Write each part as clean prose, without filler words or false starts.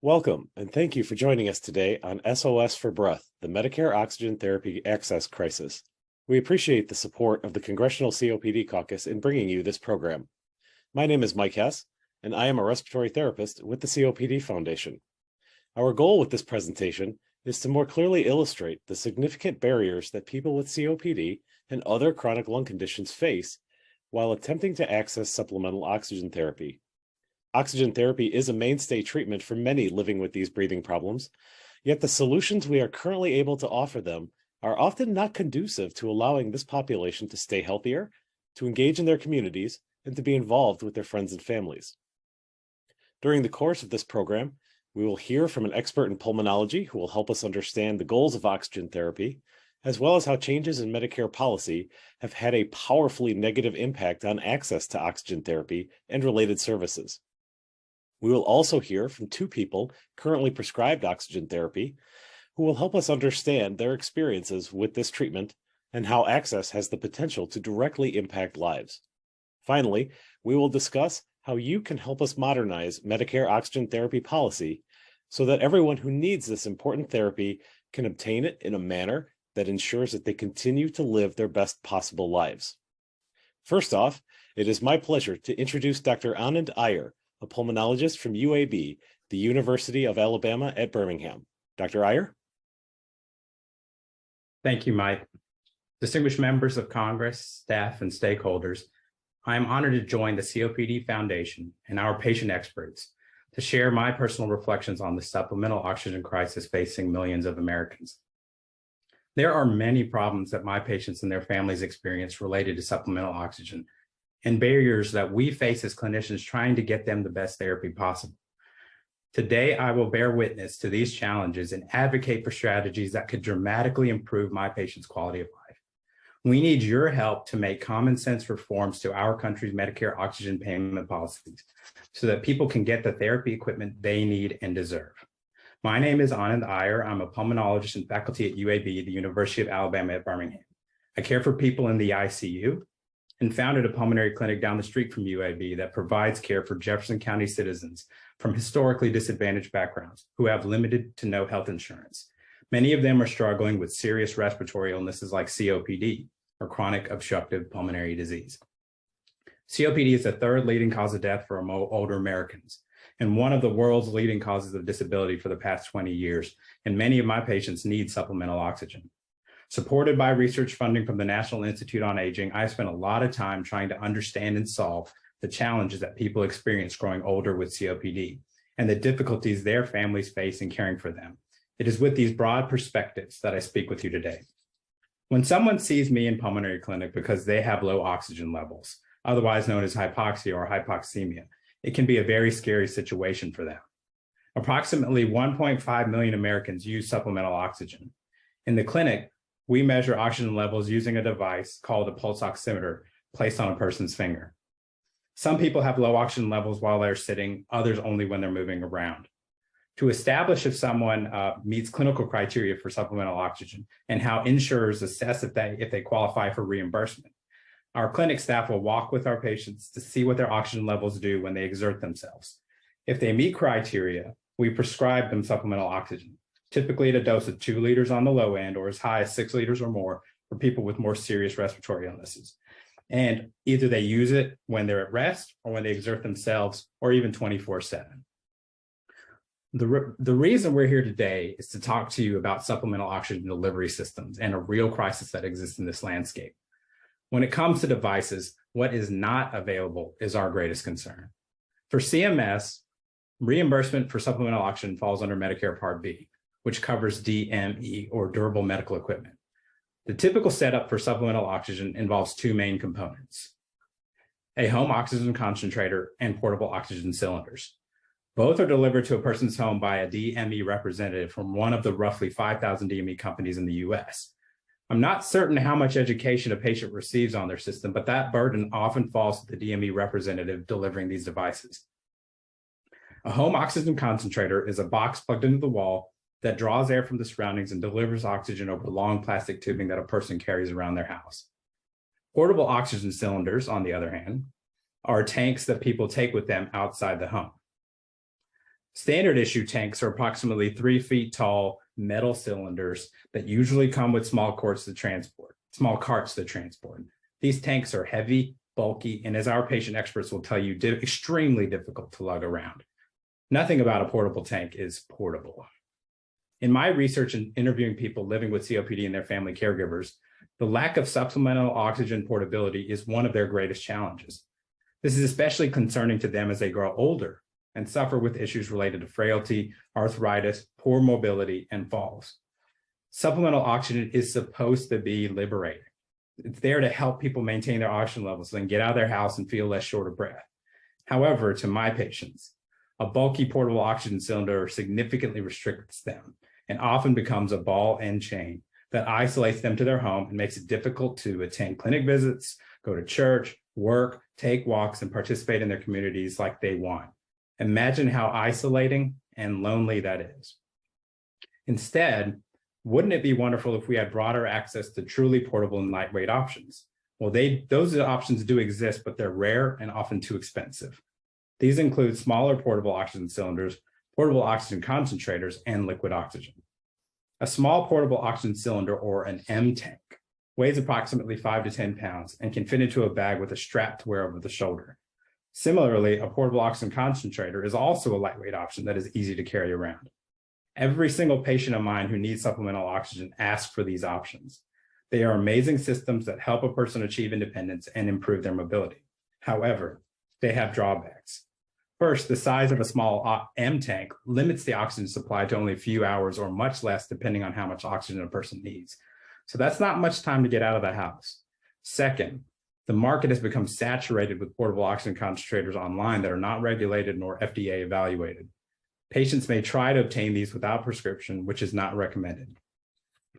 Welcome, and thank you for joining us today on SOS for Breath, the Medicare Oxygen Therapy Access Crisis. We appreciate the support of the Congressional COPD Caucus in bringing you this program. My name is Mike Hess, and I am a respiratory therapist with the COPD Foundation. Our goal with this presentation is to more clearly illustrate the significant barriers that people with COPD and other chronic lung conditions face while attempting to access supplemental oxygen therapy. Oxygen therapy is a mainstay treatment for many living with these breathing problems, yet the solutions we are currently able to offer them are often not conducive to allowing this population to stay healthier, to engage in their communities, and to be involved with their friends and families. During the course of this program, we will hear from an expert in pulmonology who will help us understand the goals of oxygen therapy, as well as how changes in Medicare policy have had a powerfully negative impact on access to oxygen therapy and related services. We will also hear from two people currently prescribed oxygen therapy who will help us understand their experiences with this treatment and how access has the potential to directly impact lives. Finally, we will discuss how you can help us modernize Medicare oxygen therapy policy so that everyone who needs this important therapy can obtain it in a manner that ensures that they continue to live their best possible lives. First off, it is my pleasure to introduce Dr. Anand Iyer, a pulmonologist from UAB, the University of Alabama at Birmingham. Dr. Iyer? Thank you, Mike. Distinguished members of Congress, staff, and stakeholders, I am honored to join the COPD Foundation and our patient experts to share my personal reflections on the supplemental oxygen crisis facing millions of Americans. There are many problems that my patients and their families experience related to supplemental oxygen, and barriers that we face as clinicians trying to get them the best therapy possible. Today, I will bear witness to these challenges and advocate for strategies that could dramatically improve my patients' quality of life. We need your help to make common sense reforms to our country's Medicare oxygen payment policies so that people can get the therapy equipment they need and deserve. My name is Anand Iyer. I'm a pulmonologist and faculty at UAB, the University of Alabama at Birmingham. I care for people in the ICU and founded a pulmonary clinic down the street from UAB that provides care for Jefferson County citizens from historically disadvantaged backgrounds who have limited to no health insurance. Many of them are struggling with serious respiratory illnesses like COPD, or chronic obstructive pulmonary disease. COPD is the third leading cause of death for older Americans, and one of the world's leading causes of disability for the past 20 years, and many of my patients need supplemental oxygen. Supported by research funding from the National Institute on Aging, I spent a lot of time trying to understand and solve the challenges that people experience growing older with COPD and the difficulties their families face in caring for them. It is with these broad perspectives that I speak with you today. When someone sees me in pulmonary clinic because they have low oxygen levels, otherwise known as hypoxia or hypoxemia, it can be a very scary situation for them. Approximately 1.5 million Americans use supplemental oxygen. In the clinic, we measure oxygen levels using a device called a pulse oximeter placed on a person's finger. Some people have low oxygen levels while they're sitting, others only when they're moving around. To establish if someone meets clinical criteria for supplemental oxygen and how insurers assess if they qualify for reimbursement, our clinic staff will walk with our patients to see what their oxygen levels do when they exert themselves. If they meet criteria, we prescribe them supplemental oxygen, typically at a dose of 2 liters on the low end or as high as 6 liters or more for people with more serious respiratory illnesses. And either they use it when they're at rest or when they exert themselves or even 24/7. The reason we're here today is to talk to you about supplemental oxygen delivery systems and a real crisis that exists in this landscape. When it comes to devices, what is not available is our greatest concern. For CMS, reimbursement for supplemental oxygen falls under Medicare Part B, which covers DME or durable medical equipment. The typical setup for supplemental oxygen involves two main components: a home oxygen concentrator and portable oxygen cylinders. Both are delivered to a person's home by a DME representative from one of the roughly 5,000 DME companies in the US. I'm not certain how much education a patient receives on their system, but that burden often falls to the DME representative delivering these devices. A home oxygen concentrator is a box plugged into the wall that draws air from the surroundings and delivers oxygen over long plastic tubing that a person carries around their house. Portable oxygen cylinders, on the other hand, are tanks that people take with them outside the home. Standard issue tanks are approximately 3 feet tall metal cylinders that usually come with small carts to transport. These tanks are heavy, bulky, and as our patient experts will tell you, extremely difficult to lug around. Nothing about a portable tank is portable. In my research and interviewing people living with COPD and their family caregivers, the lack of supplemental oxygen portability is one of their greatest challenges. This is especially concerning to them as they grow older and suffer with issues related to frailty, arthritis, poor mobility, and falls. Supplemental oxygen is supposed to be liberating. It's there to help people maintain their oxygen levels so they can get out of their house and feel less short of breath. However, to my patients, a bulky portable oxygen cylinder significantly restricts them and often becomes a ball and chain that isolates them to their home and makes it difficult to attend clinic visits, go to church, work, take walks, and participate in their communities like they want. Imagine how isolating and lonely that is. Instead, wouldn't it be wonderful if we had broader access to truly portable and lightweight options? Well, those options do exist, but they're rare and often too expensive. These include smaller portable oxygen cylinders, portable oxygen concentrators, and liquid oxygen. A small portable oxygen cylinder, or an M tank, weighs approximately 5 to 10 pounds and can fit into a bag with a strap to wear over the shoulder. Similarly, a portable oxygen concentrator is also a lightweight option that is easy to carry around. Every single patient of mine who needs supplemental oxygen asks for these options. They are amazing systems that help a person achieve independence and improve their mobility. However, they have drawbacks. First, the size of a small M tank limits the oxygen supply to only a few hours or much less depending on how much oxygen a person needs. So that's not much time to get out of the house. Second, the market has become saturated with portable oxygen concentrators online that are not regulated nor FDA evaluated. Patients may try to obtain these without prescription, which is not recommended.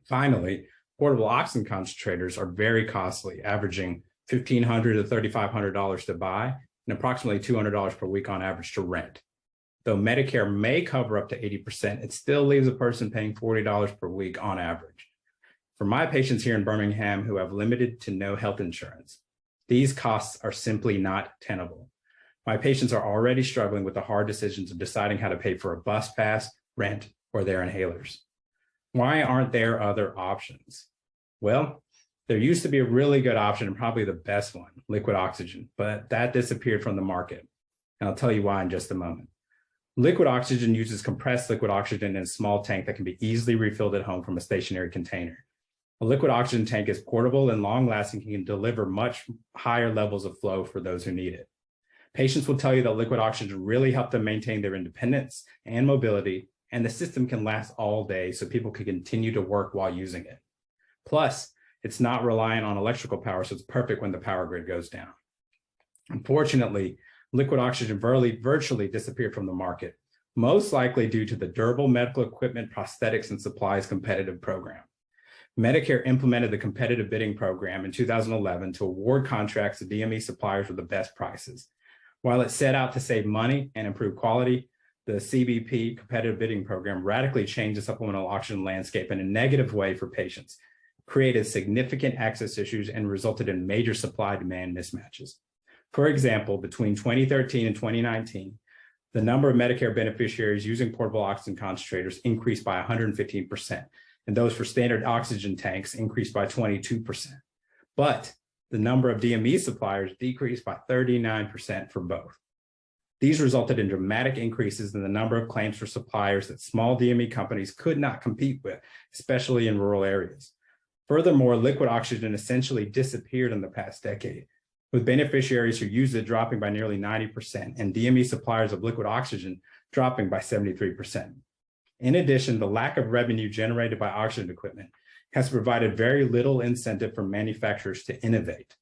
Finally, portable oxygen concentrators are very costly, averaging $1,500 to $3,500 to buy and approximately $200 per week on average to rent. Though Medicare may cover up to 80%, it still leaves a person paying $40 per week on average. For my patients here in Birmingham who have limited to no health insurance, these costs are simply not tenable. My patients are already struggling with the hard decisions of deciding how to pay for a bus pass, rent, or their inhalers. Why aren't there other options? Well, there used to be a really good option and probably the best one, liquid oxygen, but that disappeared from the market. And I'll tell you why in just a moment. Liquid oxygen uses compressed liquid oxygen in a small tank that can be easily refilled at home from a stationary container. A liquid oxygen tank is portable and long-lasting and can deliver much higher levels of flow for those who need it. Patients will tell you that liquid oxygen really helped them maintain their independence and mobility, and the system can last all day so people can continue to work while using it. Plus, it's not reliant on electrical power, so it's perfect when the power grid goes down. Unfortunately, liquid oxygen virtually disappeared from the market, most likely due to the Durable Medical Equipment, Prosthetics, and Supplies competitive program. Medicare implemented the competitive bidding program in 2011 to award contracts to DME suppliers with the best prices. While it set out to save money and improve quality, the CBP competitive bidding program radically changed the supplemental oxygen landscape in a negative way for patients, created significant access issues, and resulted in major supply-demand mismatches. For example, between 2013 and 2019, the number of Medicare beneficiaries using portable oxygen concentrators increased by 115%, and those for standard oxygen tanks increased by 22%. But the number of DME suppliers decreased by 39% for both. These resulted in dramatic increases in the number of claims for suppliers that small DME companies could not compete with, especially in rural areas. Furthermore, liquid oxygen essentially disappeared in the past decade, with beneficiaries who used it dropping by nearly 90% and DME suppliers of liquid oxygen dropping by 73%. In addition, the lack of revenue generated by oxygen equipment has provided very little incentive for manufacturers to innovate.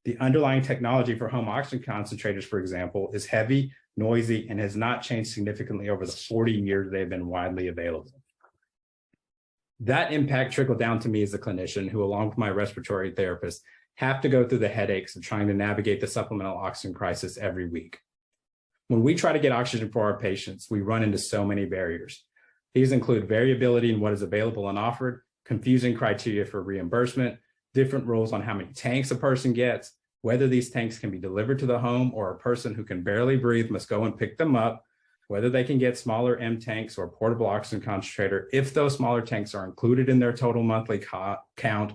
The underlying technology for home oxygen concentrators, for example, is heavy, noisy, and has not changed significantly over the 40 years they have been widely available. That impact trickled down to me as a clinician who, along with my respiratory therapist, have to go through the headaches of trying to navigate the supplemental oxygen crisis every week. When we try to get oxygen for our patients, we run into so many barriers. These include variability in what is available and offered, confusing criteria for reimbursement, different rules on how many tanks a person gets, whether these tanks can be delivered to the home or a person who can barely breathe must go and pick them up, whether they can get smaller M tanks or portable oxygen concentrator, if those smaller tanks are included in their total monthly count,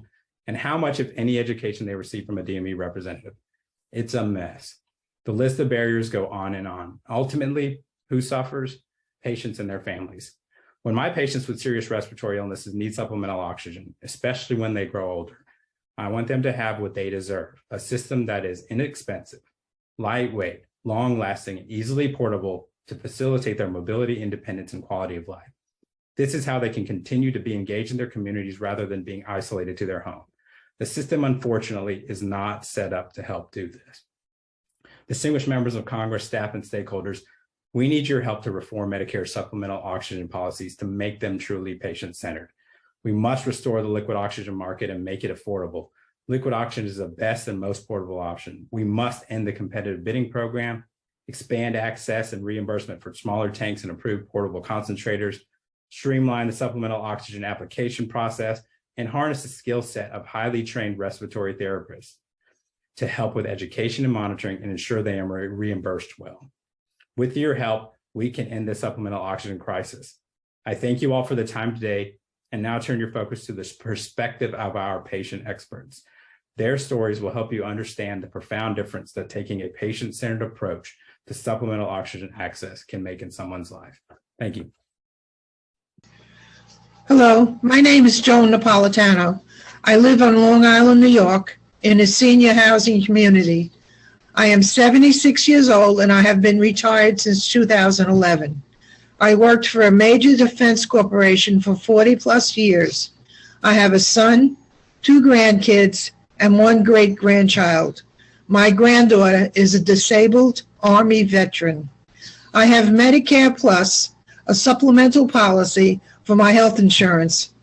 and how much, if any, education they receive from a DME representative. It's a mess. The list of barriers go on and on. Ultimately, who suffers? Patients and their families. When my patients with serious respiratory illnesses need supplemental oxygen, especially when they grow older, I want them to have what they deserve, a system that is inexpensive, lightweight, long-lasting, and easily portable to facilitate their mobility, independence, and quality of life. This is how they can continue to be engaged in their communities rather than being isolated to their home. The system, unfortunately, is not set up to help do this. Distinguished members of Congress, staff, and stakeholders, we need your help to reform Medicare supplemental oxygen policies to make them truly patient-centered. We must restore the liquid oxygen market and make it affordable. Liquid oxygen is the best and most portable option. We must end the competitive bidding program, expand access and reimbursement for smaller tanks and improve portable concentrators, streamline the supplemental oxygen application process, and harness the skill set of highly trained respiratory therapists to help with education and monitoring and ensure they are reimbursed well. With your help, we can end the supplemental oxygen crisis. I thank you all for the time today, and now turn your focus to the perspective of our patient experts. Their stories will help you understand the profound difference that taking a patient-centered approach to supplemental oxygen access can make in someone's life. Thank you. Hello, my name is Joan Napolitano. I live on Long Island, New York, in a senior housing community. I am 76 years old and I have been retired since 2011. I worked for a major defense corporation for 40 plus years. I have a son, 2 grandkids, and 1 great-grandchild. My granddaughter is a disabled Army veteran. I have Medicare Plus, a supplemental policy for my health insurance.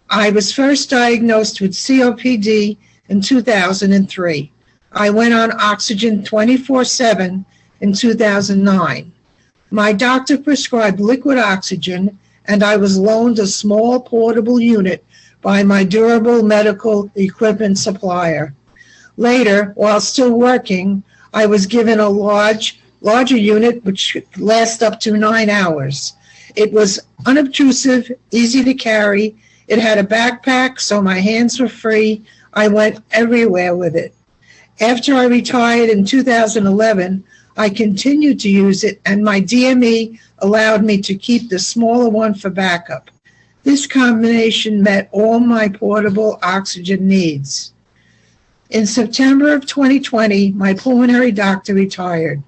I was first diagnosed with COPD in 2003. I went on oxygen 24/7 in 2009. My doctor prescribed liquid oxygen, and I was loaned a small portable unit by my durable medical equipment supplier. Later, while still working, I was given a larger unit which could last up to 9 hours. It was unobtrusive, easy to carry. It had a backpack, so my hands were free. I went everywhere with it. After I retired in 2011, I continued to use it, and my DME allowed me to keep the smaller one for backup. This combination met all my portable oxygen needs. In September of 2020, my pulmonary doctor retired.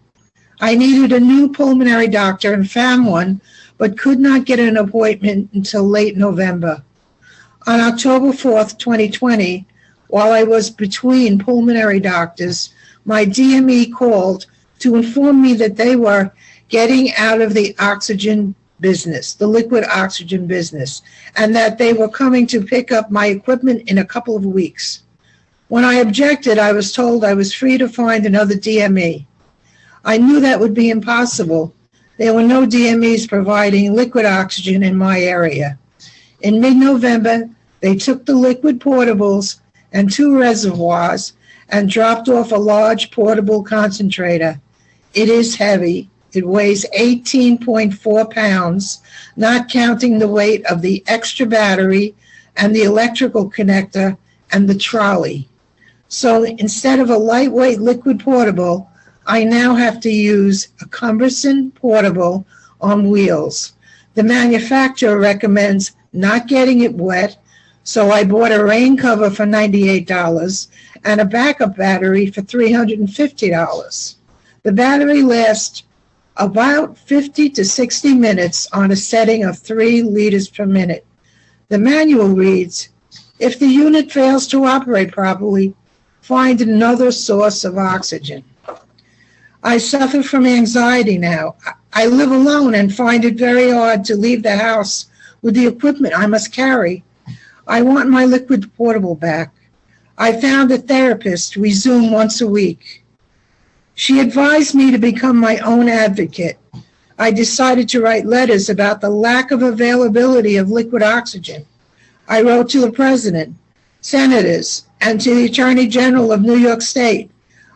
I needed a new pulmonary doctor and found one, but could not get an appointment until late November. On October 4th, 2020, while I was between pulmonary doctors, my DME called to inform me that they were getting out of the oxygen business, the liquid oxygen business, and that they were coming to pick up my equipment in a couple of weeks. When I objected, I was told I was free to find another DME. I knew that would be impossible. There were no DMEs providing liquid oxygen in my area. In mid-November, they took the liquid portables and 2 reservoirs and dropped off a large portable concentrator. It is heavy. It weighs 18.4 pounds, not counting the weight of the extra battery and the electrical connector and the trolley. So instead of a lightweight liquid portable, I now have to use a cumbersome portable on wheels. The manufacturer recommends not getting it wet, so I bought a rain cover for $98 and a backup battery for $350. The battery lasts about 50 to 60 minutes on a setting of 3 liters per minute. The manual reads, if the unit fails to operate properly, find another source of oxygen. I suffer from anxiety now. I live alone and find it very hard to leave the house with the equipment I must carry. I want my liquid portable back. I found a therapist. We Zoom once a week. She advised me to become my own advocate. I decided to write letters about the lack of availability of liquid oxygen. I wrote to the president, senators, and to the Attorney General of New York State.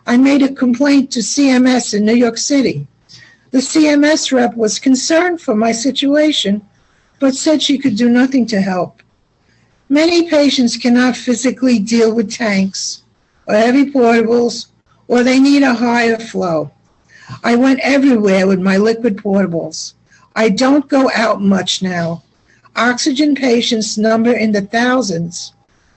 I made a complaint to CMS in New York City. The CMS rep was concerned for my situation, but said she could do nothing to help. Many patients cannot physically deal with tanks or heavy portables, or they need a higher flow. I went everywhere with my liquid portables. I don't go out much now. Oxygen patients number in the thousands,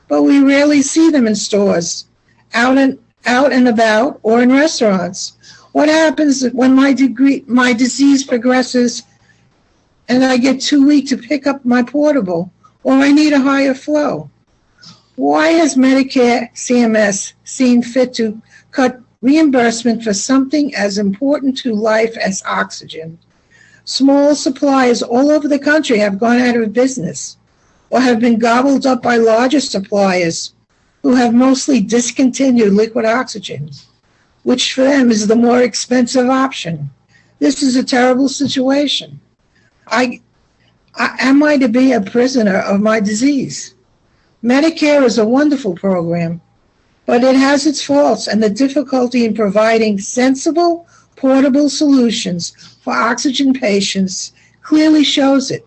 but we rarely see them in stores, out and about, or in restaurants. What happens when my disease progresses and I get too weak to pick up my portable, or I need a higher flow? Why has Medicare CMS seen fit to cut reimbursement for something as important to life as oxygen? Small suppliers all over the country have gone out of business or have been gobbled up by larger suppliers who have mostly discontinued liquid oxygen, which for them is the more expensive option. This is a terrible situation. Am I to be a prisoner of my disease? Medicare is a wonderful program, but it has its faults, and the difficulty in providing sensible, portable solutions for oxygen patients clearly shows it.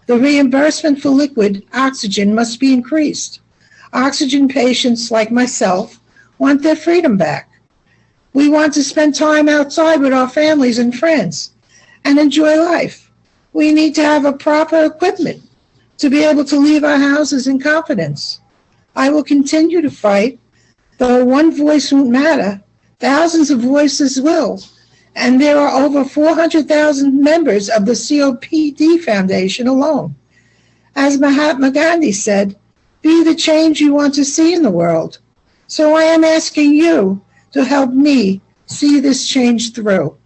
The reimbursement for liquid oxygen must be increased. Oxygen patients like myself want their freedom back. We want to spend time outside with our families and friends and enjoy life. We need to have a proper equipment to be able to leave our houses in confidence. I will continue to fight. Though one voice won't matter, thousands of voices will. And there are over 400,000 members of the COPD Foundation alone. As Mahatma Gandhi said, be the change you want to see in the world. So I am asking you to help me see this change through.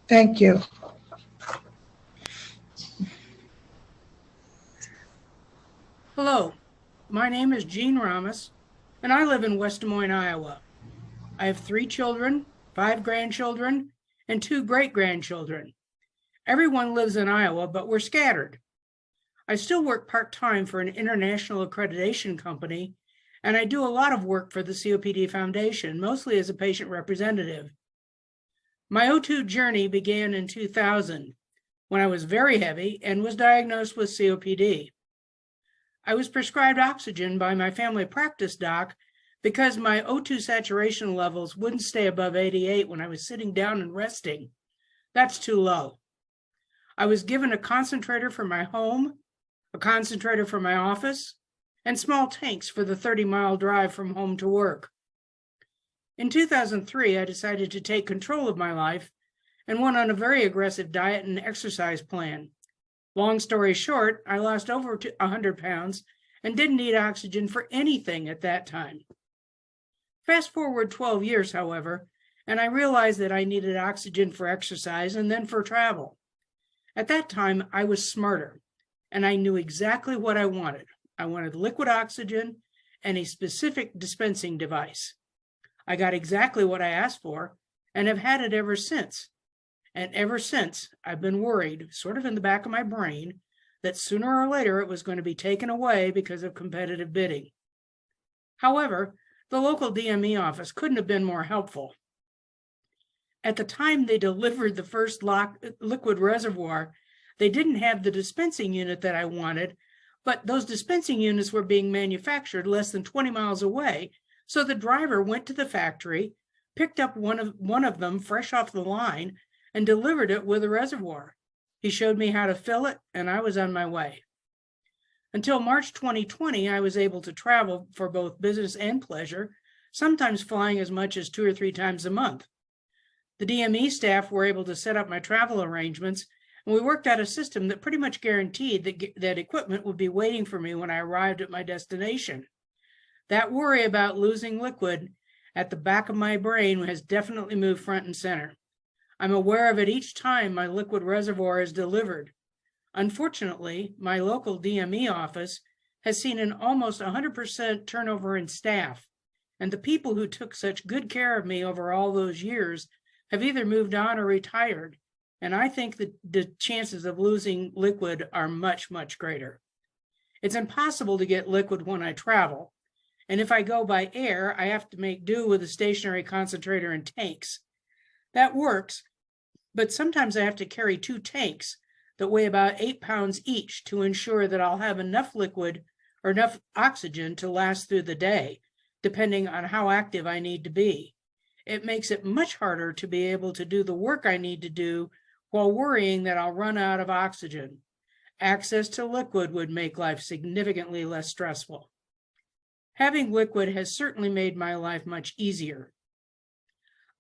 Thank you. Hello, my name is Jean Ramos, and I live in West Des Moines, Iowa. I have 3 children, 5 grandchildren, and 2 great-grandchildren. Everyone lives in Iowa, but we're scattered. I still work part-time for an international accreditation company, and I do a lot of work for the COPD Foundation, mostly as a patient representative. My O2 journey began in 2000, when I was very heavy and was diagnosed with COPD. I was prescribed oxygen by my family practice doc because my O2 saturation levels wouldn't stay above 88 when I was sitting down and resting. That's too low. I was given a concentrator for my home, a concentrator for my office, and small tanks for the 30-mile drive from home to work. In 2003, I decided to take control of my life and went on a very aggressive diet and exercise plan. Long story short, I lost over 100 pounds and didn't need oxygen for anything at that time. Fast forward 12 years, however, and I realized that I needed oxygen for exercise and then for travel. At that time, I was smarter, and I knew exactly what I wanted. I wanted liquid oxygen and a specific dispensing device. I got exactly what I asked for and have had it ever since. And ever since, I've been worried, sort of in the back of my brain, that sooner or later it was going to be taken away because of competitive bidding. However, the local DME office couldn't have been more helpful. At the time they delivered the first liquid reservoir, they didn't have the dispensing unit that I wanted, but those dispensing units were being manufactured less than 20 miles away, so the driver went to the factory, picked up one of them fresh off the line, and delivered it with a reservoir. He showed me how to fill it, and I was on my way. Until March 2020, I was able to travel for both business and pleasure, sometimes flying as much as 2 or 3 times a month. The DME staff were able to set up my travel arrangements, and we worked out a system that pretty much guaranteed that equipment would be waiting for me when I arrived at my destination. That worry about losing liquid at the back of my brain has definitely moved front and center. I'm aware of it each time my liquid reservoir is delivered. Unfortunately, my local DME office has seen an almost 100% turnover in staff, and the people who took such good care of me over all those years have either moved on or retired, and I think that the chances of losing liquid are much, much greater. It's impossible to get liquid when I travel, and if I go by air, I have to make do with a stationary concentrator and tanks. That works, but sometimes I have to carry 2 tanks that weigh about 8 pounds each to ensure that I'll have enough liquid or enough oxygen to last through the day, depending on how active I need to be. It makes it much harder to be able to do the work I need to do while worrying that I'll run out of oxygen. Access to liquid would make life significantly less stressful. Having liquid has certainly made my life much easier.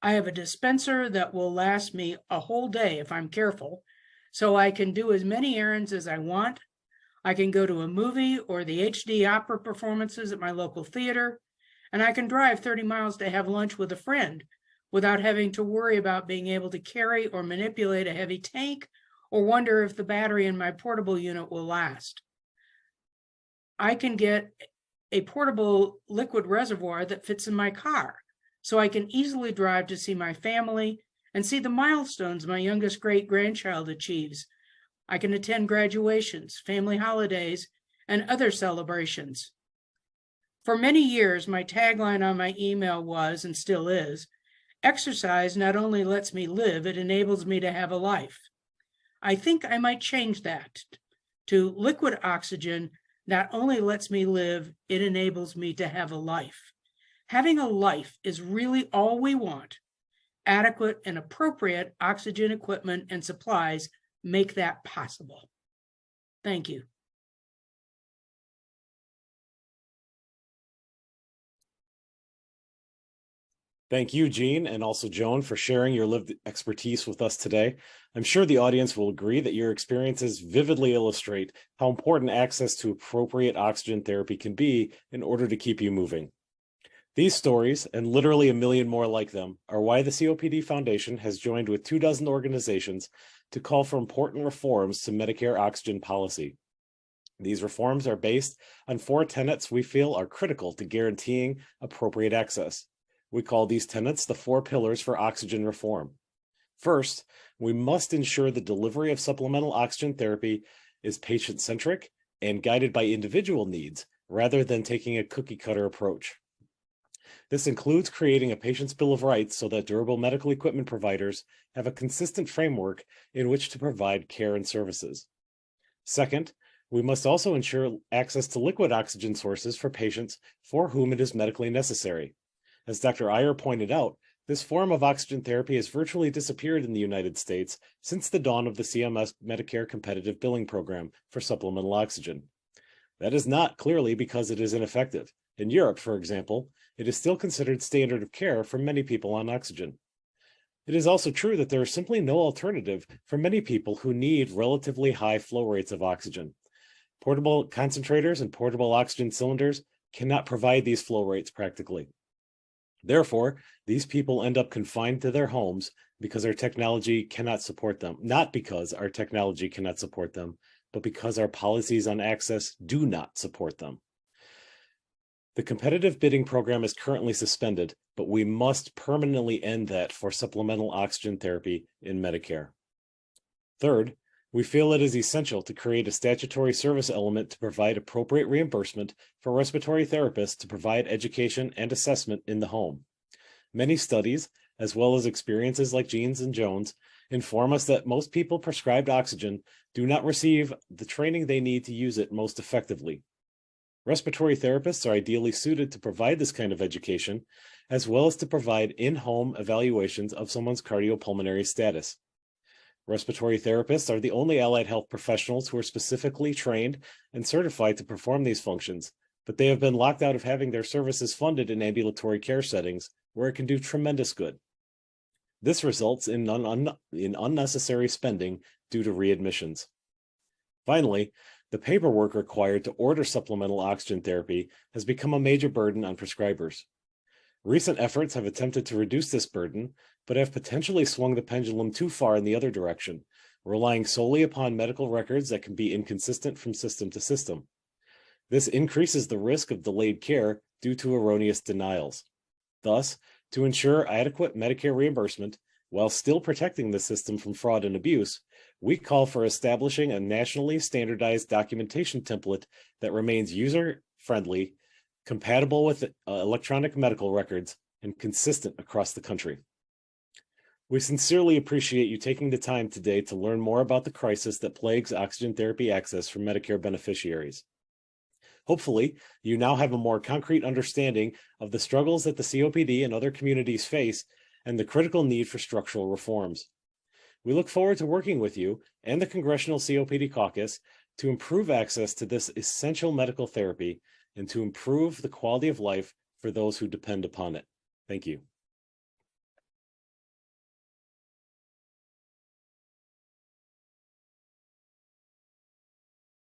I have a dispenser that will last me a whole day if I'm careful, so I can do as many errands as I want. I can go to a movie or the HD opera performances at my local theater, and I can drive 30 miles to have lunch with a friend without having to worry about being able to carry or manipulate a heavy tank or wonder if the battery in my portable unit will last. I can get a portable liquid reservoir that fits in my car, so I can easily drive to see my family and see the milestones my youngest great-grandchild achieves. I can attend graduations, family holidays, and other celebrations. For many years, my tagline on my email was, and still is, exercise not only lets me live, it enables me to have a life. I think I might change that to liquid oxygen not only lets me live, it enables me to have a life. Having a life is really all we want. Adequate and appropriate oxygen equipment and supplies make that possible. Thank you. Thank you, Jean, and also Joan, for sharing your lived expertise with us today. I'm sure the audience will agree that your experiences vividly illustrate how important access to appropriate oxygen therapy can be in order to keep you moving. These stories, and literally a million more like them, are why the COPD Foundation has joined with 24 organizations to call for important reforms to Medicare oxygen policy. These reforms are based on 4 tenets we feel are critical to guaranteeing appropriate access. We call these tenets the 4 pillars for oxygen reform. First, we must ensure the delivery of supplemental oxygen therapy is patient-centric and guided by individual needs rather than taking a cookie-cutter approach. This includes creating a patient's bill of rights so that durable medical equipment providers have a consistent framework in which to provide care and services. Second, we must also ensure access to liquid oxygen sources for patients for whom it is medically necessary. As Dr. Iyer pointed out, this form of oxygen therapy has virtually disappeared in the United States since the dawn of the CMS Medicare competitive billing program for supplemental oxygen. That is not clearly because it is ineffective. In Europe, for example, it is still considered standard of care for many people on oxygen. It is also true that there is simply no alternative for many people who need relatively high flow rates of oxygen. Portable concentrators and portable oxygen cylinders cannot provide these flow rates practically. Therefore, these people end up confined to their homes because our technology cannot support them. Not because our technology cannot support them, but because our policies on access do not support them. The competitive bidding program is currently suspended, but we must permanently end that for supplemental oxygen therapy in Medicare. Third, we feel it is essential to create a statutory service element to provide appropriate reimbursement for respiratory therapists to provide education and assessment in the home. Many studies, as well as experiences like Jean's and Joan's, inform us that most people prescribed oxygen do not receive the training they need to use it most effectively. Respiratory therapists are ideally suited to provide this kind of education, as well as to provide in-home evaluations of someone's cardiopulmonary status. Respiratory therapists are the only allied health professionals who are specifically trained and certified to perform these functions, but they have been locked out of having their services funded in ambulatory care settings where it can do tremendous good. This results in unnecessary spending due to readmissions. Finally, the paperwork required to order supplemental oxygen therapy has become a major burden on prescribers. Recent efforts have attempted to reduce this burden, but have potentially swung the pendulum too far in the other direction, relying solely upon medical records that can be inconsistent from system to system. This increases the risk of delayed care due to erroneous denials. Thus, to ensure adequate Medicare reimbursement, while still protecting the system from fraud and abuse, we call for establishing a nationally standardized documentation template that remains user-friendly, compatible with electronic medical records, and consistent across the country. We sincerely appreciate you taking the time today to learn more about the crisis that plagues oxygen therapy access for Medicare beneficiaries. Hopefully, you now have a more concrete understanding of the struggles that the COPD and other communities face and the critical need for structural reforms. We look forward to working with you and the Congressional COPD Caucus to improve access to this essential medical therapy and to improve the quality of life for those who depend upon it. Thank you.